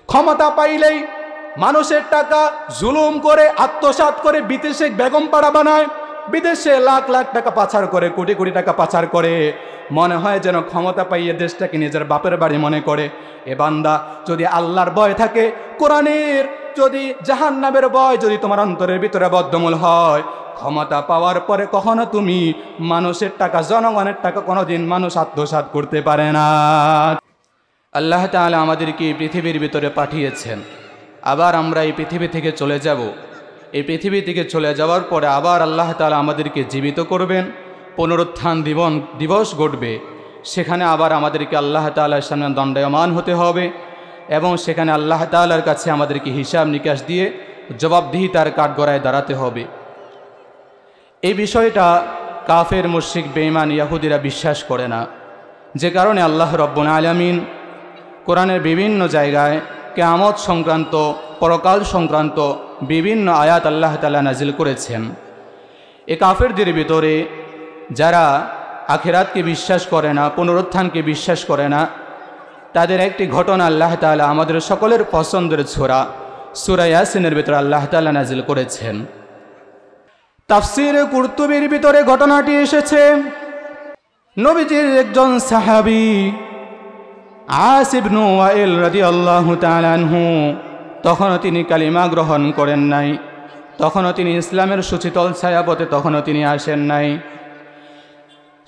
ক্ষমতা পাইলেই মানুষের টাকা জুলুম করে আত্মসাৎ করে বিদেশে বেগম পাড়া বানায়, বিদেশে লাখ লাখ টাকা পাচার করে, কোটি কোটি টাকা পাচার করে। মনে হয় যেন ক্ষমতা পাইয়ে দেশটাকে নিজের বাপের বাড়ি মনে করে। এ বান্দা, যদি আল্লাহর ভয় থাকে, কোরআনের যদি জাহান্নামের ভয় যদি তোমার অন্তরের ভিতরে বদ্ধমূল হয়, ক্ষমতা পাওয়ার পরে কখনো তুমি মানুষের টাকা, জনগণের টাকা কোনোদিন মানুষ আত্মসাৎ করতে পারে না। আল্লাহ তাআলা আমাদেরকে এই পৃথিবীর ভিতরে পাঠিয়েছেন, আবার আমরা এই পৃথিবী থেকে চলে যাব। এই পৃথিবী থেকে চলে যাওয়ার পরে আবার আল্লাহ তাআলা আমাদেরকে জীবিত করবেন, পুনরুত্থান দিবস ঘটবে। সেখানে আবার আমাদেরকে আল্লাহ তাআলার সামনে দণ্ডায়মান হতে হবে এবং সেখানে আল্লাহ তাআলার কাছে আমাদেরকে হিসাব নিকাশ দিয়ে জবাবদিহিতার কাঠগড়ায় দাঁড়াতে হবে। এই বিষয়টা কাফের, মুশরিক, বেঈমান, ইহুদিরা বিশ্বাস করে না। যে কারণে আল্লাহ রব্বুল আলামিন কোরআনের বিভিন্ন জায়গায় কিয়ামত সংক্রান্ত, পরকাল সংক্রান্ত বিভিন্ন আয়াত আল্লাহ তাআলা নাজিল করেছেন। এ কাফেরদের ভিতরে যারা আখিরাতকে বিশ্বাস করে না, পুনরুত্থানকে বিশ্বাস করে না, তাদের একটি ঘটনা আল্লাহ তাআলা আমাদের সকলের পছন্দের সূরা ইয়াসিনের ভিতরে আল্লাহ তাআলা নাজিল করেছেন। তাফসীরে কুরতুবীর ভিতরে ঘটনাটি এসেছে। নবীজির একজন সাহাবী আস ইবনে ওয়াইল রাদিয়াল্লাহু তাআলা আনহু, তখনও তিনি কালিমা গ্রহণ করেন নাই, তখনও তিনি ইসলামের সুচিতল ছায়াপথে তখনও তিনি আসেন নাই।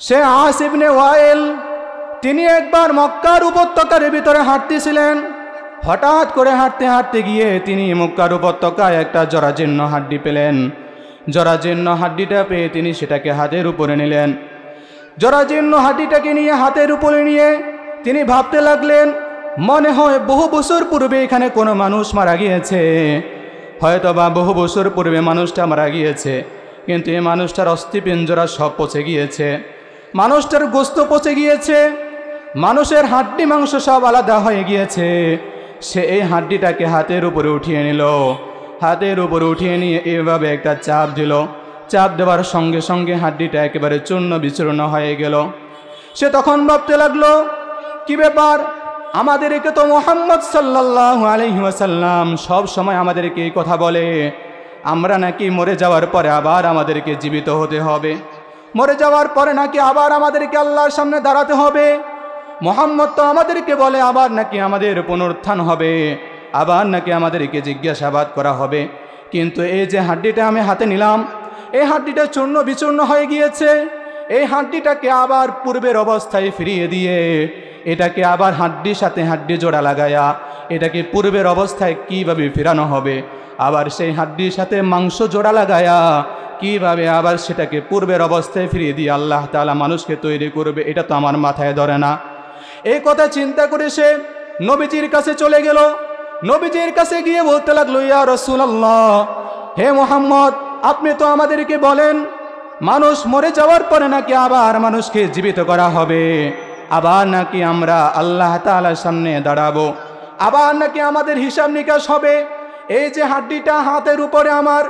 সে আস ইবনে ওয়াইল তিনি একবার মক্কার উপত্যকার ভিতরে হাঁটতেছিলেন। হঠাৎ করে হাঁটতে হাঁটতে গিয়ে তিনি মক্কার উপত্যকায় একটা জরাজীর্ণ হাড্ডি পেলেন। জরাজীর্ণ হাড্ডিটা পেয়ে তিনি সেটাকে হাতের উপরে নিলেন। জরাজীর্ণ হাড্ডিটাকে নিয়ে হাতের উপরে নিয়ে তিনি ভাবতে লাগলেন, মনে হয় বহু বছর পূর্বে এখানে কোনো মানুষ মারা গিয়েছে, হয়তোবা বহু বছর পূর্বে মানুষটা মারা গিয়েছে, কিন্তু এই মানুষটার অস্থিপিঞ্জরা সব পচে গিয়েছে, মানুষটার গোস্ত পচে গিয়েছে, মানুষের হাড্ডি মাংস সব আলাদা হয়ে গিয়েছে। সে এই হাড্ডিটাকে হাতের উপরে উঠিয়ে নিল। হাতের উপরে উঠিয়ে নিয়ে এভাবে একটা চাপ দিল। চাপ দেওয়ার সঙ্গে সঙ্গে হাড্ডিটা একেবারে চূর্ণ বিচূর্ণ হয়ে গেল। সে তখন ভাবতে লাগলো, কি ব্যাপার, আমাদেরকে তো মুহাম্মদ সাল্লাল্লাহু আলাইহি ওয়াসাল্লাম সব সময় আমাদেরকে এই কথা বলে, আমরা নাকি মরে যাওয়ার পরে আবার আমাদেরকে জীবিত হতে হবে, মরে যাওয়ার পরে নাকি আবার আমাদেরকে আল্লাহর সামনে দাঁড়াতে হবে। মুহাম্মদ তো আমাদেরকে বলে আবার নাকি আমাদের পুনরুত্থান হবে, আবার নাকি আমাদেরকে জিজ্ঞাসাবাদ করা হবে। কিন্তু এই যে হাড্ডিটা আমি হাতে নিলাম, এই হাড্ডিটা চূর্ণ বিচূর্ণ হয়ে গিয়েছে। এই হাড্ডিটাকে আবার পূর্বের অবস্থায় ফিরিয়ে দিয়ে এটাকে আবার হাড্ডির সাথে হাড্ডি জোড়া লাগায়া এটাকে পূর্বের অবস্থায় কিভাবে ফেরানো হবে, আবার সেই হাড্ডির সাথে মাংস জোড়া লাগায়া কিভাবে আবার সেটাকে পূর্বের অবস্থায় ফিরিয়ে দিয়ে আল্লাহ তাআলা মানুষকে তৈরি করবে, এটা তো আমার মাথায় ধরে না। এই কথা চিন্তা করে সে নবীজির কাছে চলে গেল। নবীজির কাছে গিয়ে বলতে লাগলো, ইয়া রাসূলুল্লাহ, হে মুহাম্মদ, আপনি তো আমাদেরকে বলেন মানুষ মরে যাওয়ার পরে নাকি আবার মানুষকে জীবিত করা হবে, আবার নাকি আমরা আল্লাহ তাআলার সামনে দাঁড়াবো, আবার নাকি আমাদের হিসাব নিকাশ হবে। এই যে হাড্ডিটা হাতের উপরে আমার,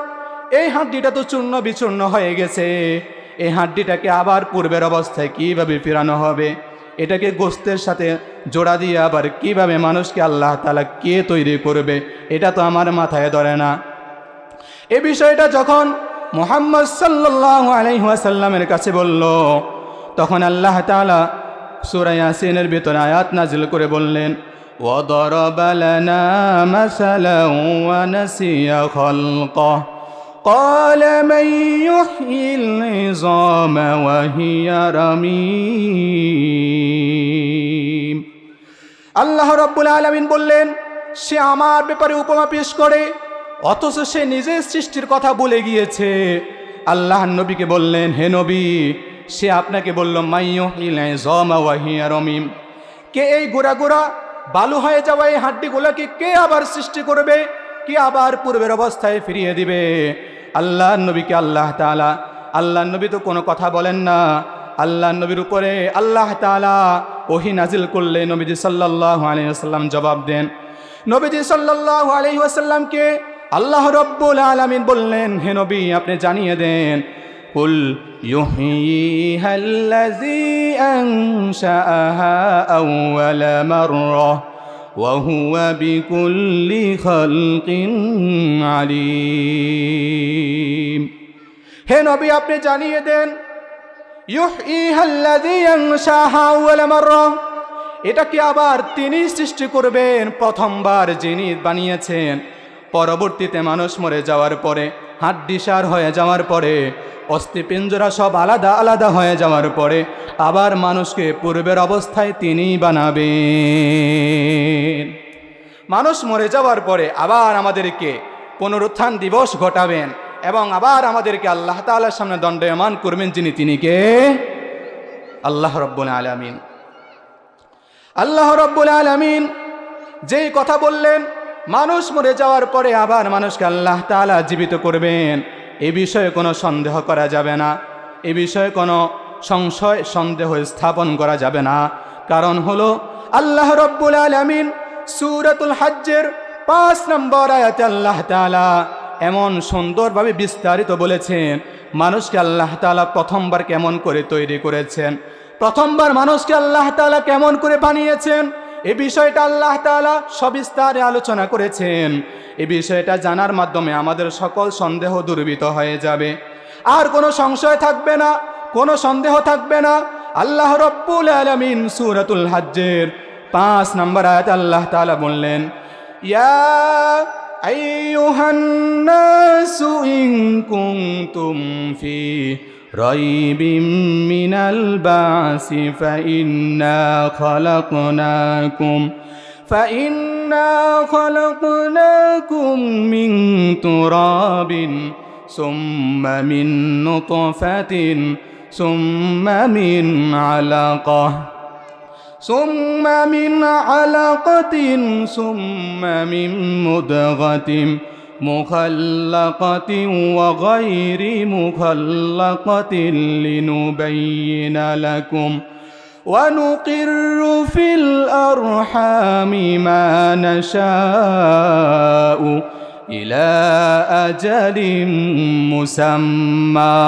এই হাড্ডিটা তো চূর্ণ বিচূর্ণ হয়ে গেছে, এই হাড্ডিটাকে আবার পূর্বের অবস্থায় কিভাবে ফেরানো হবে, এটাকে গোস্তের সাথে জোড়া দিয়ে আবার কিভাবে মানুষকে আল্লাহ তাআলা কে তৈরি করবে, এটা তো আমার মাথায় ধরে না। এই বিষয়টা যখন মুহাম্মদ সাল্লাল্লাহু আলাইহি ওয়াসাল্লামের কাছে বলল, তখন আল্লাহ তাআলা সূরা ইয়াসিনের ভিতরে আয়াত নাজিল করে বললেন, ওয়াদারাবা লানা মাসালান ওয়া নাসিয়া খালকাহু ক্বালা মান ইউহয়িল ইযামা ওয়া হিয়া রামীম। আল্লাহ রাব্বুল আলামিন বললেন, সে আমার ব্যাপারে উপমা পেশ করে অথচ সে নিজের সৃষ্টির কথা বলে গিয়েছে। আল্লাহ নবীকে বললেন, হে নবী, সে আপনাকে বলল মাইয়ুহিল ইযামা ওয়া হিয়া রামীম, কে এই গোড়া গোড়া বালু হয়ে যাওয়া এই হাড্ডিগুলোকে কে আবার সৃষ্টি করবে, কে আবার পূর্বের অবস্থায় ফিরিয়ে দিবে। আল্লাহ নবীকে আল্লাহ তাআলা, আল্লাহ নবী তো কোনো কথা বলেন না। আল্লাহ নবীর উপরে আল্লাহ তাআলা ওহী নাজিল করলে নবীজি সাল্লাল্লাহু আলাইহি ওয়াসাল্লাম জবাব দেন। নবীজি সাল্লাল্লাহু আলাইহি ওয়াসাল্লামকে আল্লাহ রাব্বুল আলামিন বললেন, হে নবী, আপনি জানিয়ে দেন, কুল ইউহয়িহাল্লাযী আনশাআহা আউওয়ালা মাররা وهو بكل خلق عليم হে নবী আপনি জানিয়ে দেন ইউহইহাল্লাযী আনশাহা আউয়াল মাররা এটা কি আবার তিনি সৃষ্টি করবেন প্রথমবার যিনি বানিয়েছেন পরবর্তীতে মানুষ মরে যাওয়ার পরে হাড্ডিসার হয়ে যাওয়ার পরে অস্থিপিঞ্জরা সব আলাদা আলাদা হয়ে যাওয়ার পরে আবার মানুষকে পূর্বের অবস্থায় তিনিই বানাবেন মানুষ মরে যাওয়ার পরে আবার আমাদেরকে পুনরুত্থান দিবস ঘটাবেন এবং আবার আমাদেরকে আল্লাহ তাআলার সামনে দণ্ডায়মান করবেন যিনি তিনি কে আল্লাহ রাব্বুল আলামিন আল্লাহ রাব্বুল আলামিন যেই কথা বললেন মানুষ মরে যাওয়ার পরে আবার মানুষকে আল্লাহ তাআলা জীবিত করবেন এই বিষয়ে কোনো সন্দেহ করা যাবে না এই বিষয়ে কোনো সংশয় সন্দেহ স্থাপন করা যাবে না কারণ হলো আল্লাহ রাব্বুল আলামিন সূরাতুল হজ্জের 5 নম্বর আয়াতে আল্লাহ তাআলা এমন সুন্দরভাবে বিস্তারিত বলেছেন মানুষকে আল্লাহ তাআলা প্রথমবার কেমন করে তৈরি করেছেন প্রথমবার মানুষকে আল্লাহ তাআলা কেমন করে বানিয়েছেন এই বিষয়টা আল্লাহ তাআলা সবিস্তারে আলোচনা করেছেন এই বিষয়টা জানার মাধ্যমে আমাদের সকল সন্দেহ দূরীভূত হয়ে যাবে আর কোনো সংশয় থাকবে না কোনো সন্দেহ থাকবে না আল্লাহ রাব্বুল আলামিন সূরাতুল হজ্জের 5 নম্বর আয়াতে আল্লাহ তাআলা বললেন ইয়া আইয়ুহান নাসু ইন কুনতুম ফি রাইবিম মিনাল বাসি ফাইন্না খালাকনাকুম মিন তুরাবিন সুম্মা মিন নুতফাতিন সুম্মা মিন আলাকাহ ثم من علقة ثم من مضغة مخلقة وغير مخلقة لنبين لكم ونقر في الأرحام ما نشاء إلى أجل مسمى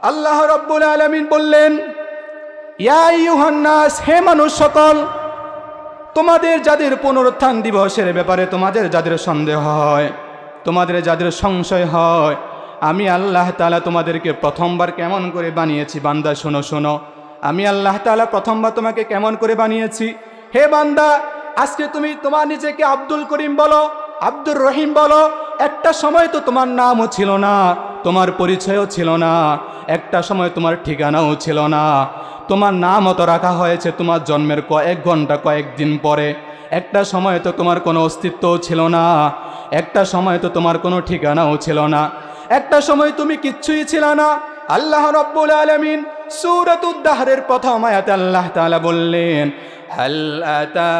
الله رب العالمين বললেন ইয়া আইয়ুহান নাস হে মানুষ সকল তোমাদের যাদের পুনরুত্থান দিবসের ব্যাপারে তোমাদের যাদের সন্দেহ হয় তোমাদের যাদের সংশয় হয় আমি আল্লাহ তাআলা তোমাদেরকে প্রথমবার কেমন করে বানিয়েছি বান্দা শোনো শোনো আমি আল্লাহ তাআলা প্রথমবার তোমাকে কেমন করে বানিয়েছি হে বান্দা আজকে তুমি তোমার নিজেকে আব্দুল করিম বলো আব্দুর রহিম বলো একটা সময় তো তোমার নামও ছিল না তোমার পরিচয়ও ছিল না একটা সময় তোমার ঠিকানাও ছিল না তোমার নামও তো রাখা হয়েছে তোমার জন্মের কয়েক ঘন্টা কয়েকদিন পরে একটা সময় তো তোমার কোনো অস্তিত্বও ছিল না একটা সময় তো তোমার কোনো ঠিকানাও ছিল না একটা সময় তুমি কিচ্ছুই ছিল না আল্লাহ রাব্বুল আলামিন সূরাতুদ দাহরের প্রথম আয়াতে আল্লাহ তাআলা বললেন হাল আতা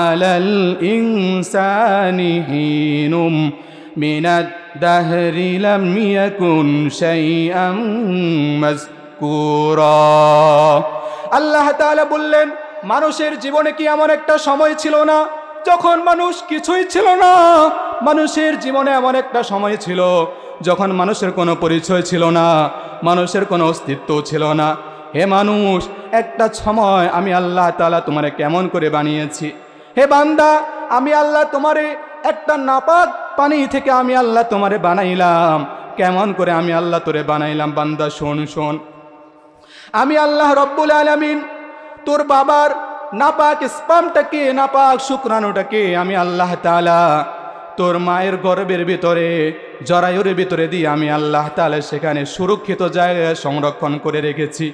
আলাল ইনসানি হিনুম মিনাদ দাহরি লাম ইয়াকুন শাইআম মাযকুরা আল্লাহ তাআলা বললেন মানুষের জীবনে কি এমন একটা সময় ছিল না যখন মানুষ কিছুই ছিল না মানুষের জীবনে এমন একটা সময় ছিল যখন মানুষের কোনো পরিচয় ছিল না মানুষের কোনো অস্তিত্ব ছিল না হে মানুষ একটা সময় আমি আল্লাহ তাআলা তোমারে কেমন করে বানিয়েছি হে বান্দা আমি আল্লাহ তোমারে একটা নাপাক পানি থেকে আমি আল্লাহ তোমারে বানাইলাম কেমন করে আমি আল্লাহ তোরে বানাইলাম বান্দা শোন শোন আমি আল্লাহ রাব্বুল আলামিন তোর বাবার নাপাক স্পামটাকে নাপাক শুক্রাণুটাকে আমি আল্লাহ তাআলা তোর মায়ের গর্ভের ভিতরে জরায়ুর ভিতরে দিয়ে আমি আল্লাহ তাআলা সেখানে সুরক্ষিত জায়গায় সংরক্ষণ করে রেখেছি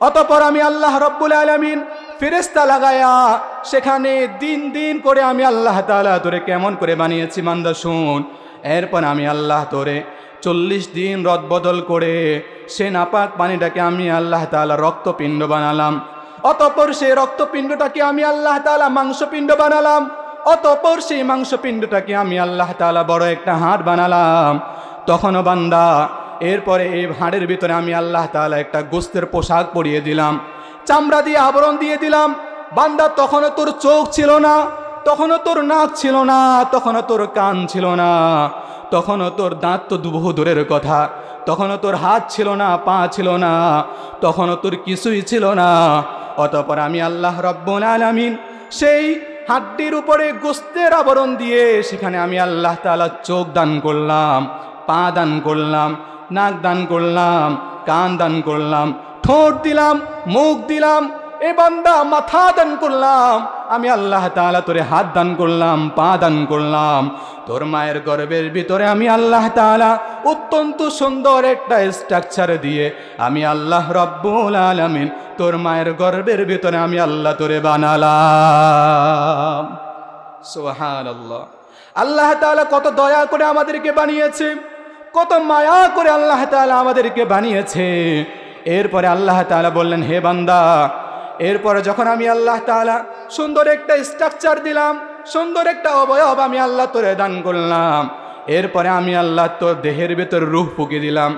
অতঃপর আমি আল্লাহ রাব্বুল আলামিন ফেরেশতা লাগায়া সেখানে দিন দিন করে আমি আল্লাহ তাআলা তোরে কেমন করে বানিয়েছি বান্দা শুন এরপর আমি আল্লাহ তোরে 40 দিন রদ বদল করে সে নাপাক পানিটাকে আমি আল্লাহ তাআলা রক্তপিণ্ড বানালাম অতঃপর সেই রক্তপিণ্ডটাকে আমি আল্লাহ তাআলা মাংসপিণ্ড বানালাম অতঃপর সেই মাংসপিণ্ডটাকে আমি আল্লাহ তাআলা বড় একটা হাড় বানালাম তখনও বান্দা এরপরে এই হাড়ের ভিতরে আমি আল্লাহ তাআলা একটা গোশতের পোশাক পরিয়ে দিলাম চামড়া দিয়ে আবরণ দিয়ে দিলাম বান্দা তখনও তোর চোখ ছিল না তখনও তোর নাক ছিল না তখনও তোর কান ছিল না তখনও তোর দাঁত তো বহু দূরের কথা তখনও তোর হাত ছিল না পা ছিল না তখনও তোর কিছুই ছিল না অতঃপর আমি আল্লাহ রব্বুল আলামিন সেই হাড্ডির উপরে গোস্তের আবরণ দিয়ে সেখানে আমি আল্লাহ তাআলা চোখ দান করলাম, পা দান করলাম, নাক দান করলাম, কান দান করলাম, ঠোঁট দিলাম, মুখ দিলাম, এ বান্দা মাথা দান করলাম, আমি আল্লাহ তাআলা তোরে হাত দান করলাম, পা দান করলাম। তোর মায়ের গর্ভের ভিতরে আমি আল্লাহ তাআলা অত্যন্ত সুন্দর একটা স্ট্রাকচার দিয়ে আমি আল্লাহ রব্বুল আলামিন তোর মায়ের গর্ভের ভিতরে আমি আল্লাহ তোরে বানালাম। সুবহানাল্লাহ। আল্লাহ তাআলা কত দয়া করে আমাদেরকে বানিয়েছে, কত মায়া করে আল্লাহ তাআলা আমাদেরকে বানিয়েছে। এরপরে আল্লাহ তাআলা বললেন, হে বান্দা, এরপরে যখন আমি আল্লাহ তাআলা সুন্দর একটা স্ট্রাকচার দিলাম, সুন্দর একটা অবয়ব আমি আল্লাহ তোরে দান করলাম, এরপরে আমি আল্লাহ তোর দেহের ভিতরে রূহ ফুঁকে দিলাম।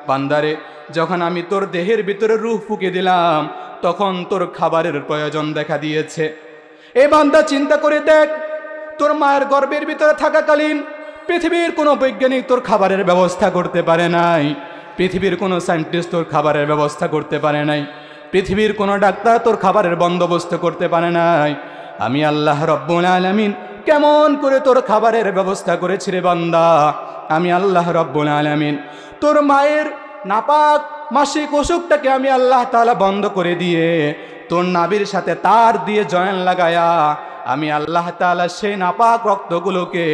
বান্দারে, যখন আমি তোর দেহের ভিতরে রূহ ফুঁকে দিলাম তখন তোর খাবারের প্রয়োজন দেখা দিয়েছে। এ বান্দা চিন্তা করে দেখ, তোর মায়ের গর্ভের ভিতরে থাকাকালীন পৃথিবীর কোনো বৈজ্ঞানিক তোর খাবারের ব্যবস্থা করতে পারে নাই, পৃথিবীর কোনো সায়েন্টিস্ট তোর খাবারের ব্যবস্থা করতে পারে নাই, পৃথিবীর কোনো ডাক্তার তোর খাবারের বন্দোবস্ত করতে পারে নাই। আমি আল্লাহ রব্বুল আলামিন কেমন করে তোর খাবারের ব্যবস্থা করেছি রে বান্দা। আমি আল্লাহ রব্বুল আলামিন তোর মায়ের নাপাক মাসিক অসুখটাকে আমি আল্লাহ তাআলা বন্ধ করে দিয়ে তোর নাভির সাথে তার দিয়ে জয়েন লাগায়া আমি আল্লাহ তাআলা সেই নাপাক রক্তগুলোকে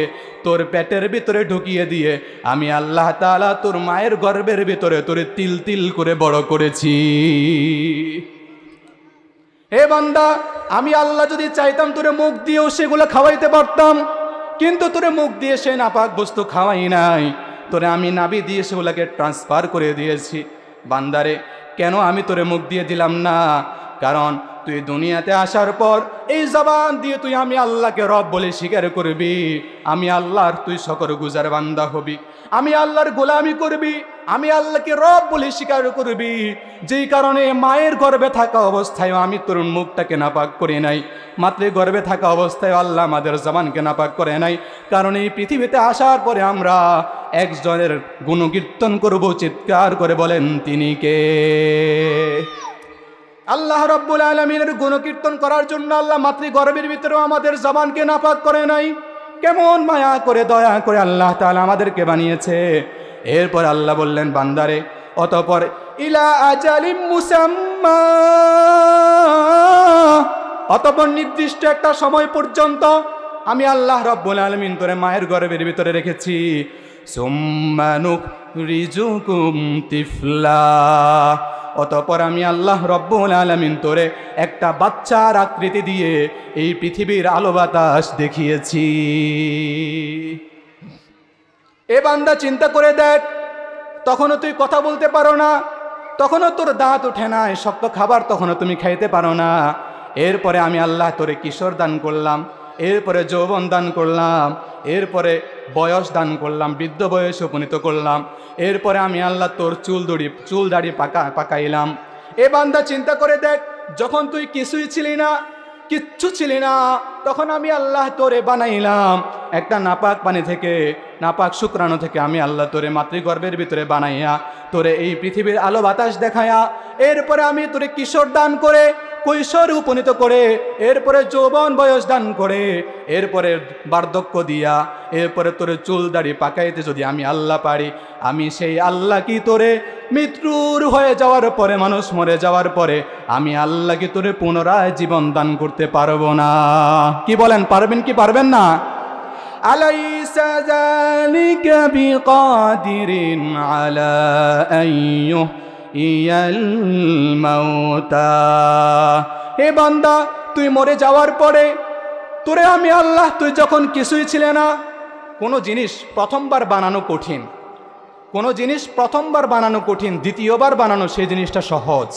তোর পেটের ভিতরে ঢুকিয়ে দিয়ে আমি আল্লাহ তাআলা তোর মায়ের গর্ভের ভিতরে তোরে তিল তিল করে বড় করেছি। হে বান্দা, আমি আল্লাহ যদি চাইতাম তোরে মুখ দিয়েও সেগুলো খাওয়াইতে পারতাম, কিন্তু তোরে মুখ দিয়ে সে নাপাক বস্তু খাওয়াই নাই, তোরে আমি নাভি দিয়ে সেগুলোকে ট্রান্সফার করে দিয়েছি। বান্দারে, কেন আমি তোরে মুখ দিয়ে দিলাম না? কারণ তুই দুনিয়াতে আসার পর এই জবান দিয়ে তুই আমি আল্লাহকে রব বলে স্বীকার করবি, আমি আল্লাহর তুই শকরগুজার বান্দা হবি, আমি আল্লাহর গোলামি করবি, আমি আল্লাহকে রব বলে স্বীকার করবি। যেই কারণে মায়ের গর্ভে থাকা অবস্থায় আমি তোর মুখটাকে নাপাক করে নাই, মাতৃ গর্ভে থাকা অবস্থায় আল্লাহ আমাদের জবানকে নাপাক করে নাই। কারণ এই পৃথিবীতে আসার পরে আমরা একজনের গুণকীর্তন করব, চিৎকার করে বলেন তিনি কে? আল্লাহ রব্বুল আলামিনের গুণকীর্তন করার জন্য আল্লাহ মাতৃগর্ভের ভিতরেও আমাদের জবানকে নাপাক করে নাই। কেমন মায়া করে দয়া করে আল্লাহ তাআলা আমাদেরকে বানিয়েছে। এরপর আল্লাহ বললেন, বান্দারে, অতঃপর ইলা আজালিম মুসাম্মা, অতঃপর নির্দিষ্ট একটা সময় পর্যন্ত আমি আল্লাহ রব্বুল আলামিন তোরে মায়ের গর্ভের ভিতরে রেখেছি। সুম্মা নুখরিজুকুম তিফলা, অতঃপর আমি আল্লাহ রব্বুল আলামিন তোরে একটা বাচ্চার আকৃতি দিয়ে এই পৃথিবীর আলো বাতাস দেখিয়েছি। এ বান্দা চিন্তা করে দেখ, তখনও তুই কথা বলতে পারো না, তখনও তোর দাঁত ওঠে না, শক্ত খাবার তখনও তুমি খাইতে পারো না। এরপরে আমি আল্লাহ তোরে কিশোর দান করলাম, এরপরে যৌবন দান করলাম, এরপরে বয়স দান করলাম, বৃদ্ধ বয়সে উপনীত করলাম, এরপরে আমি আল্লাহ তোর চুল দাড়ি পাকাইলাম। এ বান্দা চিন্তা করে দেখ, যখন তুই কিছুই ছিলি না, কিচ্ছু ছিলি না, তখন আমি আল্লাহ তোরে বানাইলাম একটা নাপাক পানি থেকে, নাপাক শুক্রাণু থেকে আমি আল্লাহ তোরে মাতৃগর্ভের ভিতরে বানাইয়া তোরে এই পৃথিবীর আলো বাতাস দেখায়া এরপরে আমি তোরে কিশোর দান করে কৈশোর উপনীত করে এরপরে যৌবন বয়স দান করে এরপরে বার্ধক্য দিয়া এরপরে তোরে চুল দাড়ি পাকাইতে যদি আমি আল্লাহ পারি, আমি সেই আল্লাহ কি তোরে মৃত্যুর হয়ে যাওয়ার পরে, মানুষ মরে যাওয়ার পরে আমি আল্লাহ কি তোরে পুনরায় জীবন দান করতে পারবো না? কি বলেন, পারবেন কি পারবেন না? আলাইসা যালিকা বিকাদিরিন আলা আইয়ু ইয়াল মাউতা। হে বান্দা, তুই মরে যাওয়ার পরে তোরে আমি আল্লাহ, তুই যখন কিছুই ছিলে না, কোনো জিনিস প্রথমবার বানানো কঠিন, কোনো জিনিস প্রথমবার বানানো কঠিন, দ্বিতীয়বার বানানো সেই জিনিসটা সহজ।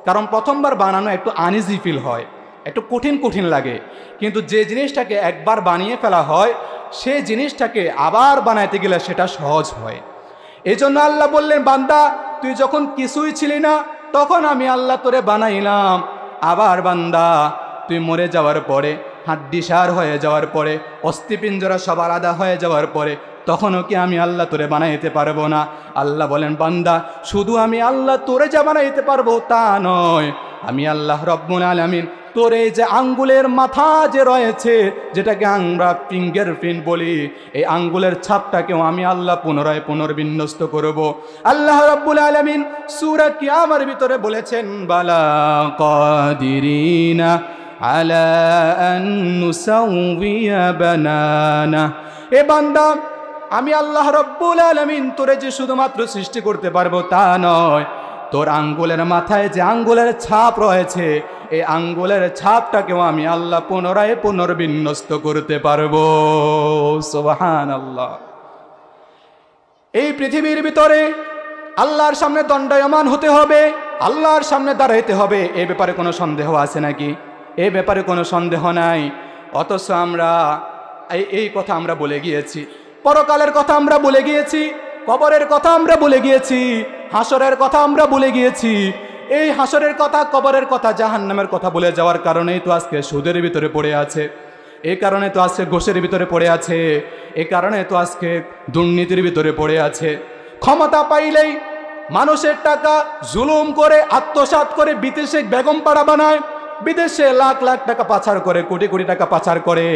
কারণ প্রথমবার বানানো একটু আনইজি ফিল হয়, একটু কঠিন কঠিন লাগে, কিন্তু যে জিনিসটাকে একবার বানিয়ে ফেলা হয় সেই জিনিসটাকে আবার বানাইতে গেলে সেটা সহজ হয়। এই জন্য আল্লাহ বললেন, বান্দা তুই যখন কিছুই ছিলি না তখন আমি আল্লাহ তোরে বানাইলাম। আবার বান্দা তুই মরে যাওয়ার পরে, হাড্ডিসার হয়ে যাওয়ার পরে, অস্থিপিঞ্জরা সব আলাদা হয়ে যাওয়ার পরে তখনও কি আমি আল্লাহ তোরে বানাইতে পারবো না? আল্লাহ বলেন, বান্দা শুধু আমি আল্লাহ তোরে যা বানাইতে পারবো তা নয়, আমি আল্লাহ রব্বুল আলামিন তোর এই যে আঙ্গুলের মাথা যে রয়েছে, যেটাকে আমরা ফিঙ্গার প্রিন্ট বলি, এই আঙ্গুলের ছাপটাকেও আমি আল্লাহ পুনরায় পুনর্বিন্যস্ত করব। আল্লাহ রব্বুল আলামিন সূরা কিয়ামার ভিতরে বলেছেন, বালা কাদিরিনা আলা আন নুসাউইয়া বানানা। এ বান্দা, আমি আল্লাহ রব্বুল আলামিন তোরে যে শুধুমাত্র সৃষ্টি করতে পারবো তা নয়, তোর আঙ্গুলের মাথায় যে আঙ্গুলের ছাপ রয়েছে, এই আঙ্গুলের ছাপটাকেও আমি আল্লাহ পুনরায় পুনর্বিন্যস্ত করতে পারবো। সুবহানাল্লাহ। এই পৃথিবীর ভিতরে আল্লাহর সামনে দণ্ডায়মান হতে হবে, আল্লাহর সামনে দাঁড়াইতে হবে, এ ব্যাপারে কোনো সন্দেহ আছে নাকি? এ ব্যাপারে কোনো সন্দেহ নাই। অথচ আমরা এই কথা আমরা বলে গিয়েছি, পরকালের কথা আমরা বলে গিয়েছি, কবরের কথা আমরা বলে গিয়েছি, হাসরের কথা আমরা বলে গিয়েছি। এই হাসরের কথা, কবরের কথা, জাহান্নামের কথা বলে যাওয়ার কারণেই তো আজকে সুদের ভিতরে পড়ে আছে, এই কারণে তো আজকে ঘুষের ভিতরে পড়ে আছে, এই কারণে তো আজকে দুর্নীতির ভিতরে পড়ে আছে। ক্ষমতা পাইলেই মানুষের টাকা জুলুম করে আত্মসাৎ করে বিদেশে বেগম পাড়া বানায়, বিদেশে লাখ লাখ টাকা পাচার করে, কোটি কোটি টাকা পাচার করে,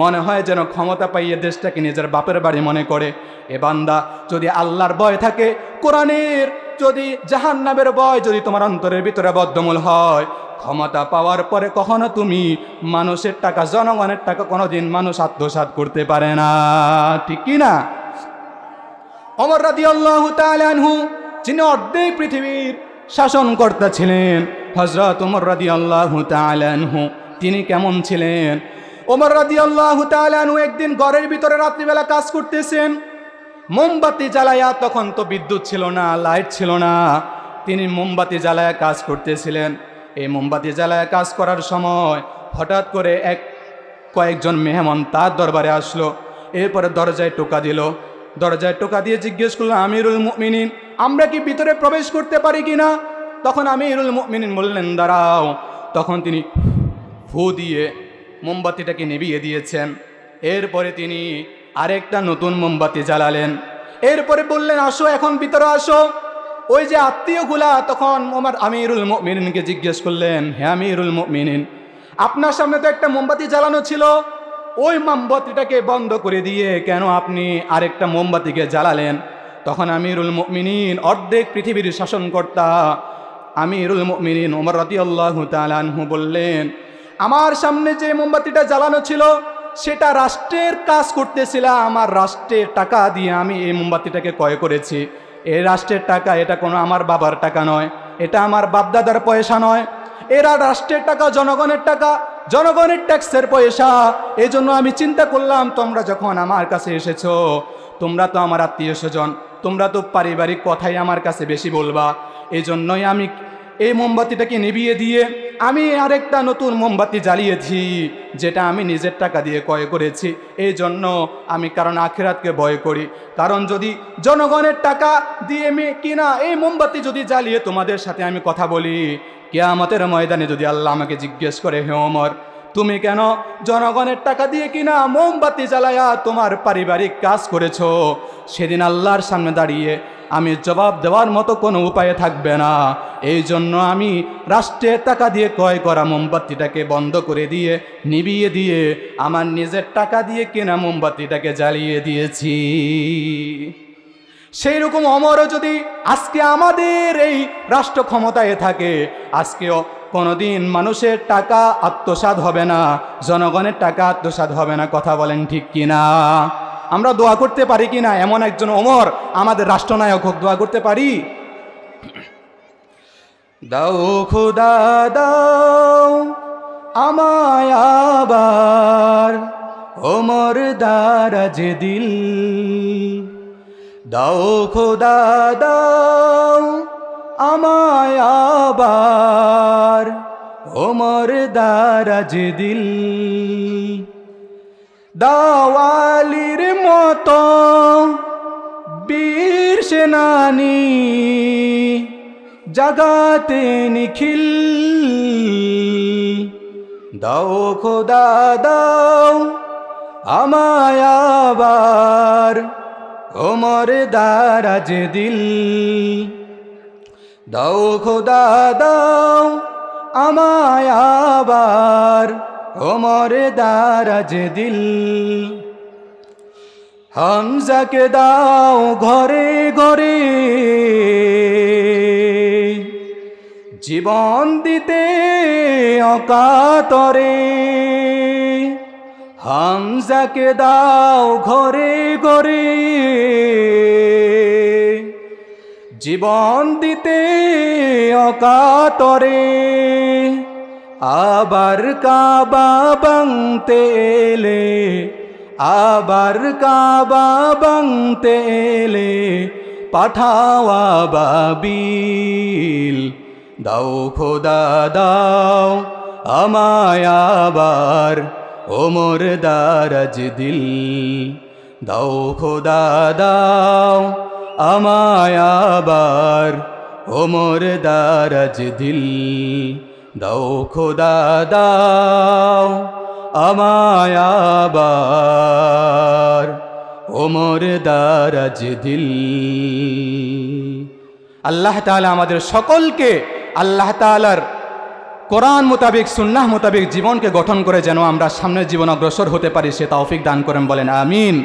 মনে হয় যেন ক্ষমতা পাইয়ে দেশটাকে নিজের বাপের বাড়ি মনে করে। এ বান্দা, যদি আল্লাহর ভয় থাকে, কোরআনের যদি জাহান্নামের ভয় যদি তোমার অন্তরের ভিতরে বদ্ধমূল হয়, ক্ষমতা পাওয়ার পরে কখনো তুমি মানুষের টাকা, জনগণের টাকা কোনোদিন মানুষ আত্মসাৎ করতে পারে না, ঠিক কি না? ওমর রাদিয়াল্লাহু তাআলা আনহু, যিনি অর্ধেক পৃথিবীর শাসনকর্তা ছিলেন, হযরত ওমর রাদিয়াল্লাহু তাআলা আনহু, তিনি কেমন ছিলেন? ওমর রাদিয়াল্লাহু তাআলা আনহু একদিন ঘরের ভিতরে রাত্রিবেলা কাজ করতেছেন, মোমবাতি জ্বালায়া, তখন তো বিদ্যুৎ ছিল না, লাইট ছিল না, তিনি মোমবাতি জ্বালায়া কাজ করতেছিলেন। এই মোমবাতি জ্বালায়া কাজ করার সময় হঠাৎ করে কয়েকজন মেহমান তার দরবারে আসলো। এরপরে দরজায় টোকা দিল, দরজায় টোকা দিয়ে জিজ্ঞেস করলো, আমিরুল মুমিনিন, আমরা কি ভিতরে প্রবেশ করতে পারি কিনা? তখন আমিরুল মুমিনিন বললেন, দাঁড়াও। তখন তিনি ফু দিয়ে মোমবাতিটাকে নিভিয়ে দিয়েছেন। এরপরে তিনি আরেকটা নতুন মোমবাতি জ্বালালেন। এরপরে বললেন, আসো, এখন ভিতরে আসো। ওই যে আত্মীয়গুলা তখন ওমর আমিরুল মুমিনিনকে জিজ্ঞেস করলেন, হে আমিরুল মুমিনিন, আপনার সামনে তো একটা মোমবাতি জ্বালানো ছিল, ওই মোমবাতিটাকে বন্ধ করে দিয়ে কেন আপনি আরেকটা মোমবাতিকে জ্বালালেন? তখন আমিরুল মুমিনিন, অর্ধেক পৃথিবীর শাসনকর্তা আমিরুল মুমিনিন ওমর রাদিয়াল্লাহু তাআলা আনহু বললেন, আমার সামনে যে মোমবাতিটা জ্বালানো ছিল সেটা রাষ্ট্রের কাজ করতেছিলাম, আমার রাষ্ট্রের টাকা দিয়ে আমি এই মোমবাতিটাকে ক্রয় করেছি। এই রাষ্ট্রের টাকা, এটা কোনো আমার বাবার টাকা নয়, এটা আমার বাপদাদার পয়সা নয়, এরা রাষ্ট্রের টাকা, জনগণের টাকা, জনগণের ট্যাক্সের পয়সা। এই জন্য আমি চিন্তা করলাম, তোমরা যখন আমার কাছে এসেছো, তোমরা তো আমার আত্মীয় স্বজন, তোমরা তো পারিবারিক কথাই আমার কাছে বেশি বলবা, এই জন্যই আমি এই মোমবাতিটাকে নিভিয়ে দিয়ে আমি আরেকটা নতুন মোমবাতি জ্বালিয়েছি, যেটা আমি নিজের টাকা দিয়ে ক্রয় করেছি। এই জন্য আমি, কারণ আখিরাতকে ভয় করি, কারণ যদি জনগণের টাকা দিয়ে আমি কিনা এই মোমবাতি যদি জ্বালিয়ে তোমাদের সাথে আমি কথা বলি, কিয়ামতের ময়দানে যদি আল্লাহ আমাকে জিজ্ঞেস করে, হে ওমর, তুমি কেন জনগণের টাকা দিয়ে কিনা মোমবাতি জ্বালায়া তোমার পারিবারিক কাজ করেছো, সেদিন আল্লাহর সামনে দাঁড়িয়ে আমি জবাব দেওয়ার মতো কোনো উপায় থাকবে না। এই জন্য আমি রাষ্ট্রের টাকা দিয়ে ক্রয় করা মোমবাতিটাকে বন্ধ করে দিয়ে, নিভিয়ে দিয়ে, আমার নিজের টাকা দিয়ে কেনা মোমবাতিটাকে জ্বালিয়ে দিয়েছি। সেই রকম ওমরও যদি আজকে আমাদের এই রাষ্ট্র ক্ষমতায় থাকে, আজকেও কোনোদিন মানুষের টাকা আত্মসাৎ হবে না, জনগণের টাকা আত্মসাৎ হবে না। কথা বলেন ঠিক কিনা? আমরা দোয়া করতে পারি কিনা এমন একজন ওমর আমাদের রাষ্ট্রনায়ক হোক? দোয়া করতে পারি? দাও খোদা দাও আমায় আবার ওমর দারাজ দিল, দাও খোদা দাও আমায় আবার ওমর দারাজ দিল, দাওয়ালির মতো বীর সেনানি জাগাতে নিখিল, দাও খোদা দাও আমায় আবার ওমর দারাজ দিল, দাও খোদা দাও আমায় আবার ওমর দারাজ দিল। হামজাকে দাও ঘরে ঘরে জীবন দিতে অকাতরে। হামজাকে দাও ঘরে ঘরে জীবন দিতে অকাতরে। আবার কাবা ভাঙতে এলে, আবার কাবা ভাঙতে এলে পাঠাও আবাবিল। দাও খোদা দাও আমায় আবার ওমর দারাজ দিল। দাও খোদা দাও আমায় আবার ওমর দারাজ দিল। দাও খোদা দাও আমায় আবার ওমর দারাজ দিল। আল্লাহ তাআলা আমাদের সকলকে আল্লাহ তাআলার কোরআন মোতাবেক সুন্নাহ মোতাবেক জীবনকে গঠন করে যেন আমরা সামনের জীবন অগ্রসর হতে পারি সে তৌফিক দান করেন, বলেন আমিন।